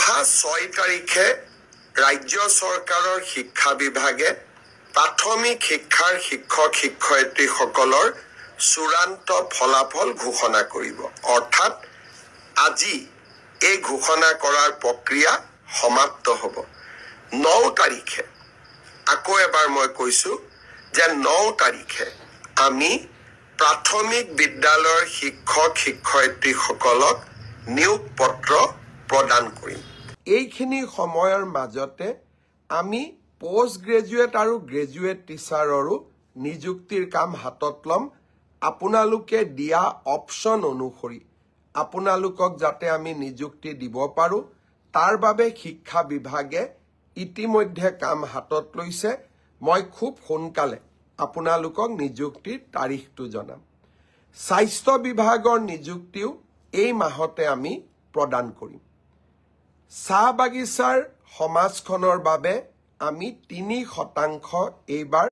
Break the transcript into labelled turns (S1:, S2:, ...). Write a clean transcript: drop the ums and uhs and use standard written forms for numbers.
S1: অহা 6 তাৰিখে ৰাজ্য চৰকাৰৰ শিক্ষা বিভাগে প্ৰাথমিক শিক্ষাৰ শিক্ষক শিক্ষয়িত্ৰীসকলৰ চূড়ান্ত ফলাফল ঘোষণা কৰিব। অৰ্থাৎ আজি এই ঘোষণা কৰাৰ প্ৰক্ৰিয়া সমাপ্ত হ'ব। 9 তাৰিখে আকৌ এবাৰ মই কৈছো যে 9 তাৰিখে আমি প্ৰাথমিক বিদ্যালয়ৰ শিক্ষক শিক্ষয়িত্ৰীসকলক নিয়োগ পত্ৰ প্ৰদান কৰিম। এইখিনি সময়ৰ মাজতে আমি পোষ্ট গ্ৰেজুৱেট আৰু গ্ৰেজুৱেট টিচাৰৰো নিযুক্তিৰ কাম হাতত ল'ম। আপোনালোকে দিয়া অপশ্যন অনুসৰি আপোনালোকক যাতে আমি নিযুক্তি দিব পাৰো তাৰ বাবে শিক্ষা বিভাগে ইতিমধ্যে কাম হাতত লৈছে। মই খুব সোনকালে আপোনালোকক নিযুক্তিৰ তাৰিখটো জনাম। স্বাস্থ্য বিভাগৰ নিযুক্তিও এই মাহতে আমি প্ৰদান কৰিম। চাহ বাগিচাৰ সমাজখনৰ বাবে আমি 3% এইবাৰ